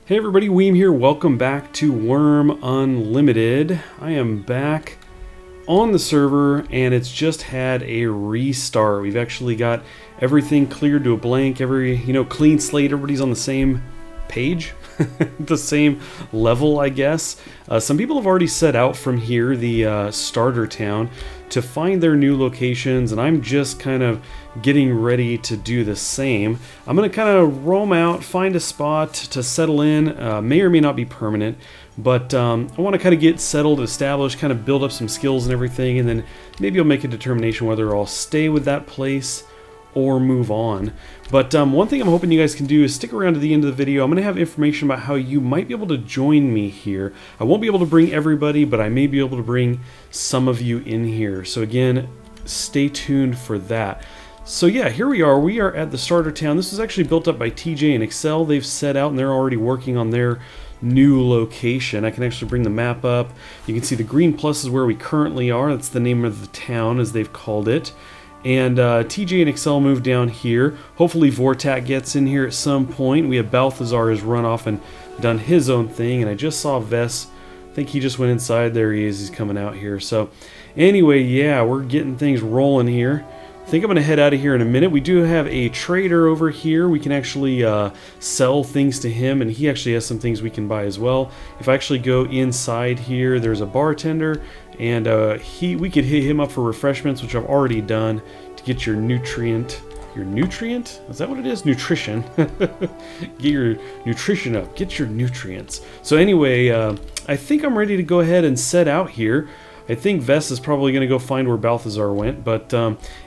Hey everybody, Wurm here. Welcome back to Wurm Unlimited. I am back on the server and it's just had a restart. We've actually got everything cleared to a blank, clean slate. Everybody's on the same page, the same level, I guess. Some people have already set out from here, the starter town, to find their new locations, and I'm just kind of getting ready to do the same. I'm going to kind of roam out, find a spot to settle in. May or may not be permanent, but I want to kind of get settled, established, kind of build up some skills and everything, and then maybe I'll make a determination whether I'll stay with that place or move on. But one thing I'm hoping you guys can do is stick around to the end of the video. I'm going to have information about how you might be able to join me here. I won't be able to bring everybody, but I may be able to bring some of you in here. So again, stay tuned for that. So yeah, here we are. We are at the starter town. This was actually built up by TJ and Excel. They've set out and they're already working on their new location. I can actually bring the map up. You can see the green plus is where we currently are. That's the name of the town, as they've called it. And TJ and Excel moved down here. Hopefully Vortak gets in here at some point. We have Balthazar has run off and done his own thing. And I just saw Vess. I think he just went inside. There he is. He's coming out here. So anyway, yeah, we're getting things rolling here. I think I'm going to head out of here in a minute. We do have a trader over here. We can actually sell things to him, and he actually has some things we can buy as well. If I actually go inside here, there's a bartender, and we could hit him up for refreshments, which I've already done, to get your nutrient. Your nutrient? Is that what it is? Nutrition. Get your nutrition up. Get your nutrients. So anyway, I think I'm ready to go ahead and set out here. I think Vess is probably going to go find where Balthazar went, but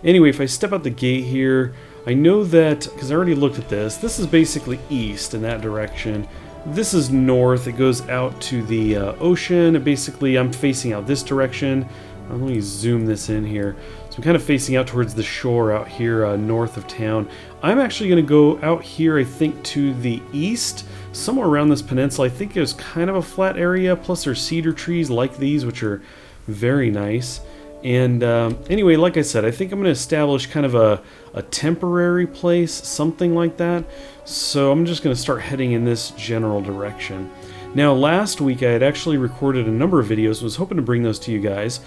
anyway, if I step out the gate here, I know that, because I already looked at this is basically east in that direction. This is north. It goes out to the ocean. Basically, I'm facing out this direction. Let me zoom this in here. So I'm kind of facing out towards the shore out here north of town. I'm actually going to go out here, I think, to the east, somewhere around this peninsula. I think it's kind of a flat area, plus there's cedar trees like these, which are very nice. And anyway, like I said, I think I'm going to establish kind of a temporary place, something like that. So I'm just going to start heading in this general direction. Now, last week I had actually recorded a number of videos, was hoping to bring those to you guys,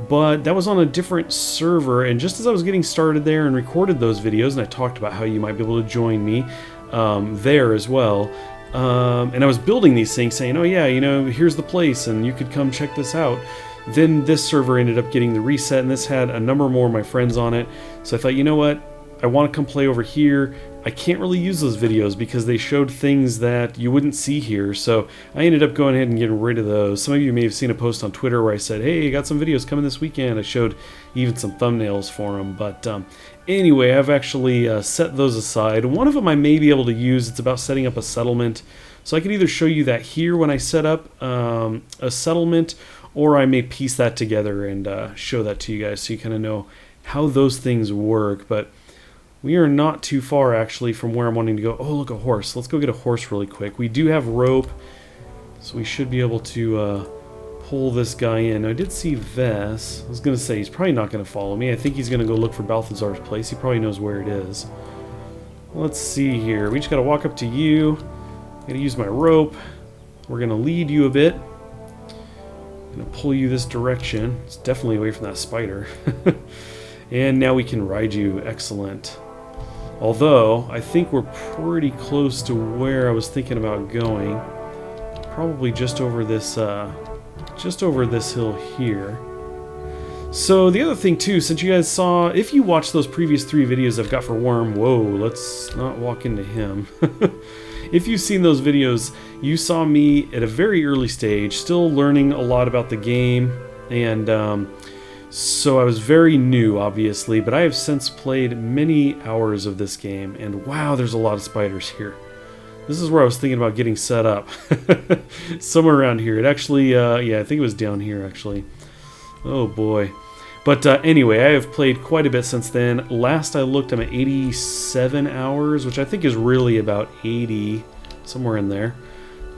but that was on a different server, and just as I was getting started there and recorded those videos, and I talked about how you might be able to join me there as well, and I was building these things saying, oh yeah, here's the place, and you could come check this out. Then this server ended up getting the reset, and this had a number more of my friends on it. So I thought, you know what? I want to come play over here. I can't really use those videos because they showed things that you wouldn't see here. So I ended up going ahead and getting rid of those. Some of you may have seen a post on Twitter where I said, hey, I got some videos coming this weekend. I showed even some thumbnails for them. But anyway, I've actually set those aside. One of them I may be able to use. It's about setting up a settlement. So I could either show you that here when I set up a settlement, or I may piece that together and show that to you guys so you kind of know how those things work. But we are not too far, actually, from where I'm wanting to go. Oh, look, a horse. Let's go get a horse really quick. We do have rope, so we should be able to pull this guy in. I did see Vess. I was going to say, he's probably not going to follow me. I think he's going to go look for Balthazar's place. He probably knows where it is. Let's see here. We just got to walk up to you. I'm going to use my rope. We're going to lead you a bit. I'm going to pull you this direction. It's definitely away from that spider. And now we can ride you. Excellent. Although, I think we're pretty close to where I was thinking about going. Probably just over this hill here. So the other thing too, since you guys saw, if you watched those previous 3 videos I've got for Wurm, whoa, let's not walk into him. If you've seen those videos, you saw me at a very early stage, still learning a lot about the game, and so I was very new, obviously, but I have since played many hours of this game, and wow, there's a lot of spiders here. This is where I was thinking about getting set up. Somewhere around here. It actually, yeah, I think it was down here, actually. Oh boy. But anyway, I have played quite a bit since then. Last I looked, I'm at 87 hours, which I think is really about 80, somewhere in there.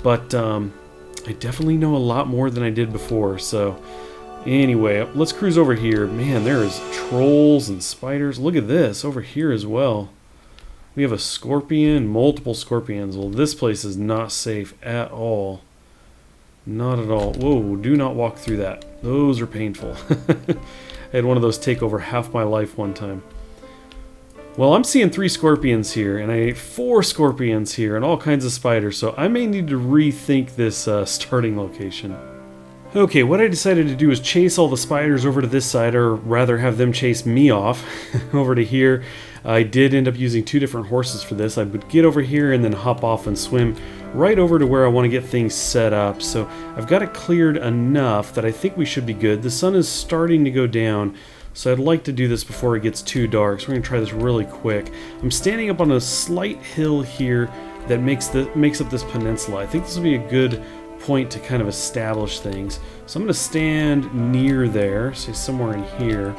But I definitely know a lot more than I did before, so anyway, let's cruise over here. Man, there is trolls and spiders. Look at this, over here as well. We have a scorpion, multiple scorpions. Well, this place is not safe at all. Not at all. Whoa, do not walk through that. Those are painful. I had one of those take over half my life one time. Well, I'm seeing 3 scorpions here, and 4 scorpions here, and all kinds of spiders, so I may need to rethink this starting location. Okay, what I decided to do is chase all the spiders over to this side, or rather have them chase me off over to here. I did end up using 2 different horses for this. I would get over here and then hop off and swim right over to where I want to get things set up. So I've got it cleared enough that I think we should be good. The sun is starting to go down, so I'd like to do this before it gets too dark. So we're going to try this really quick. I'm standing up on a slight hill here that makes up this peninsula. I think this will be a good point to kind of establish things. So I'm going to stand near there, say somewhere in here,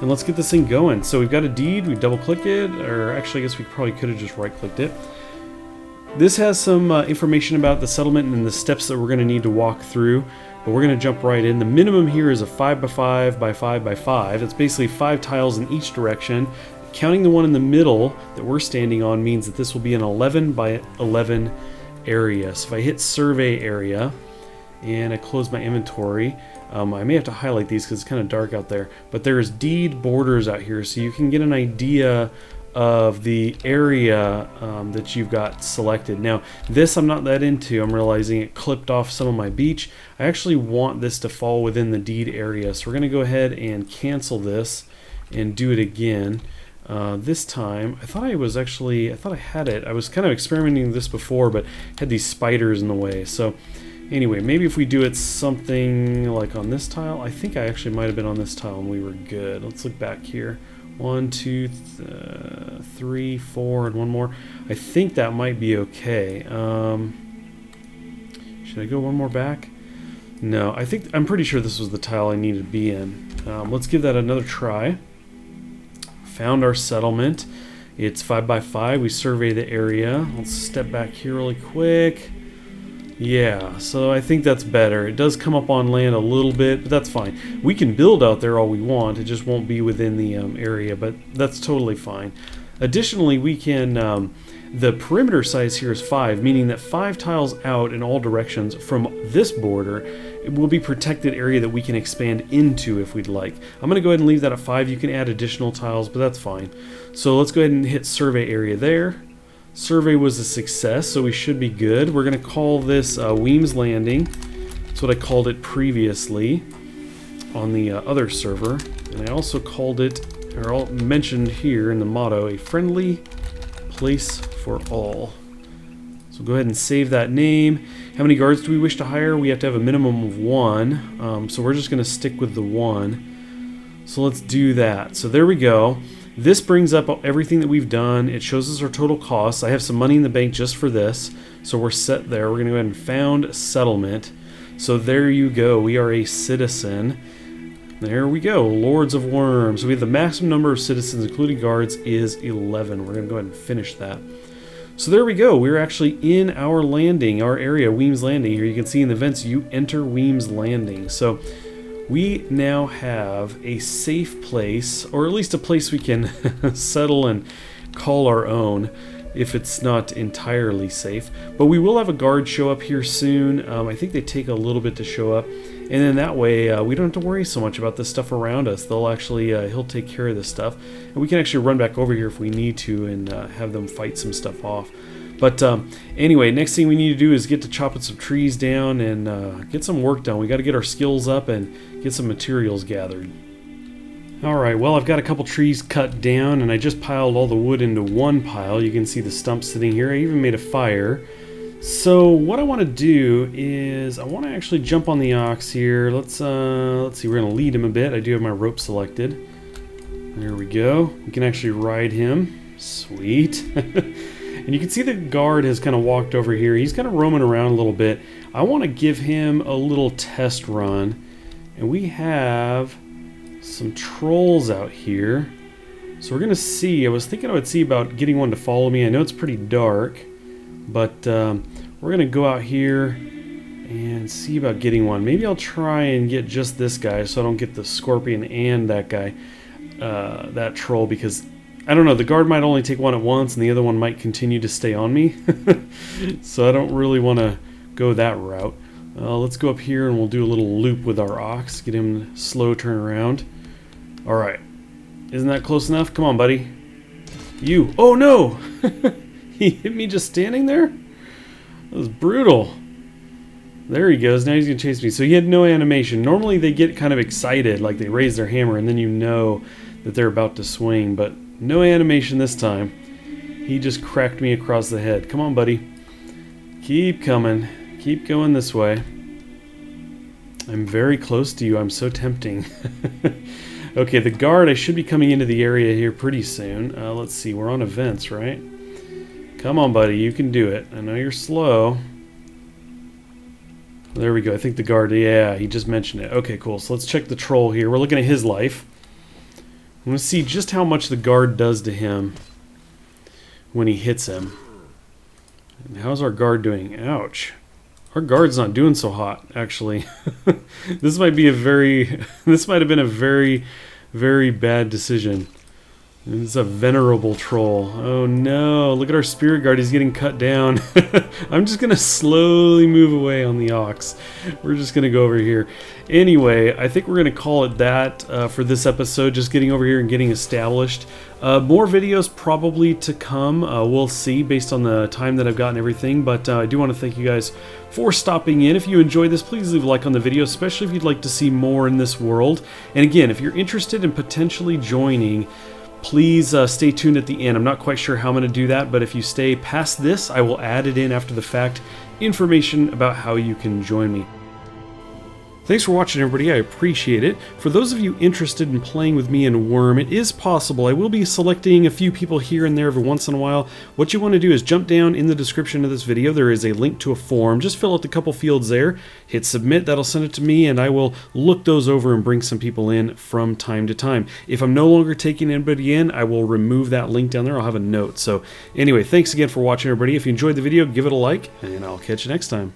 and let's get this thing going. So we've got a deed, we double click it, or actually I guess we probably could have just right clicked it. This has some information about the settlement and the steps that we're going to need to walk through, but we're going to jump right in. The minimum here is a 5x5 by 5 by 5. It's basically 5 tiles in each direction. Counting the one in the middle that we're standing on means that this will be an 11 by 11 area. So if I hit survey area and I close my inventory, I may have to highlight these because it's kind of dark out there, but there's deed borders out here, so you can get an idea of the area that you've got selected. Now this I'm not that into. I'm realizing it clipped off some of my beach. I actually want this to fall within the deed area, so we're going to go ahead and cancel and do it again. This time, I thought I had it. I was kind of experimenting with this before, but had these spiders in the way. So anyway, maybe if we do it something like on this tile, I think I actually might have been on this tile and we were good. Let's look back here. 1, 2, 3, 4, and one more. I think that might be okay. Should I go one more back? No, I'm pretty sure this was the tile I needed to be in. Let's give that another try. Found our settlement. It's 5 by 5. We survey the area. Let's step back here really quick. Yeah, so I think that's better. It does come up on land a little bit, but that's fine. We can build out there all we want. It just won't be within the area, but that's totally fine. Additionally, we can, the perimeter size here is 5, meaning that 5 tiles out in all directions from this border, it will be protected area that we can expand into if we'd like. I'm going to go ahead and leave that at 5. You can add additional tiles, but that's fine. So let's go ahead and hit survey area there. Survey was a success, so we should be good. We're going to call this Wurm's Landing. That's what I called it previously on the other server. And I also called it, or mentioned here in the motto, a friendly place for all. So go ahead and save that name. How many guards do we wish to hire? We have to have a minimum of 1. So we're just going to stick with the 1. So let's do that. So there we go. This brings up everything that we've done. It shows us our total costs. I have some money in the bank just for this, so we're set there. We're going to go ahead and found settlement. So there you go. We are a citizen. There we go. Lords of Wurm. So we have the maximum number of citizens, including guards, is 11. We're going to go ahead and finish that. So there we go. We're actually in our landing, our area, Wurm's Landing. Here you can see in the events, you enter Wurm's Landing. So we now have a safe place, or at least a place we can settle and call our own if it's not entirely safe. But we will have a guard show up here soon. I think they take a little bit to show up. And then that way we don't have to worry so much about the stuff around us. They'll actually, he'll take care of this stuff. And we can actually run back over here if we need to and have them fight some stuff off. But anyway, next thing we need to do is get to chopping some trees down and get some work done. We got to get our skills up and get some materials gathered. Alright, well I've got a couple trees cut down and I just piled all the wood into one pile. You can see the stumps sitting here. I even made a fire. So what I want to do is I want to actually jump on the ox here. Let's see, we're going to lead him a bit. I do have my rope selected. There we go. We can actually ride him. Sweet. And you can see the guard has kind of walked over here. He's kind of roaming around a little bit. I want to give him a little test run. And we have some trolls out here. So we're going to see. I was thinking I would see about getting one to follow me. I know it's pretty dark. But we're going to go out here and see about getting one. Maybe I'll try and get just this guy so I don't get the scorpion and that guy, that troll, because I don't know, the guard might only take one at once and the other one might continue to stay on me. So I don't really want to go that route. Let's go up here and we'll do a little loop with our ox. Get him slow turn around. Alright. Isn't that close enough? Come on, buddy. You. Oh, no! He hit me just standing there? That was brutal. There he goes. Now he's going to chase me. So he had no animation. Normally they get kind of excited, like they raise their hammer, and then you know that they're about to swing. But no animation this time. He just cracked me across the head. Come on, buddy. Keep coming. Keep going this way. I'm very close to you. I'm so tempting. Okay, the guard, I should be coming into the area here pretty soon. Let's see. We're on events, right? Come on, buddy. You can do it. I know you're slow. There we go. I think the guard, yeah, he just mentioned it. Okay, cool. So let's check the troll here. We're looking at his life. I'm going to see just how much the guard does to him when he hits him. And how's our guard doing? Ouch. Our guard's not doing so hot, actually. This might be this might have been a very, very bad decision. It's a venerable troll. Oh no, look at our spirit guard, he's getting cut down. I'm just gonna slowly move away on the ox. We're just gonna go over here. Anyway, I think we're gonna call it that for this episode, just getting over here and getting established. More videos probably to come. We'll see based on the time that I've got and everything, but I do want to thank you guys for stopping in. If you enjoyed this, please leave a like on the video, especially if you'd like to see more in this world. And again, if you're interested in potentially joining, please stay tuned at the end. I'm not quite sure how I'm going to do that, but if you stay past this, I will add it in after the fact, information about how you can join me. Thanks for watching, everybody. I appreciate it. For those of you interested in playing with me in Wurm, it is possible. I will be selecting a few people here and there every once in a while. What you want to do is jump down in the description of this video. There is a link to a form. Just fill out the couple fields there. Hit submit. That'll send it to me, and I will look those over and bring some people in from time to time. If I'm no longer taking anybody in, I will remove that link down there. I'll have a note. So anyway, thanks again for watching, everybody. If you enjoyed the video, give it a like, and I'll catch you next time.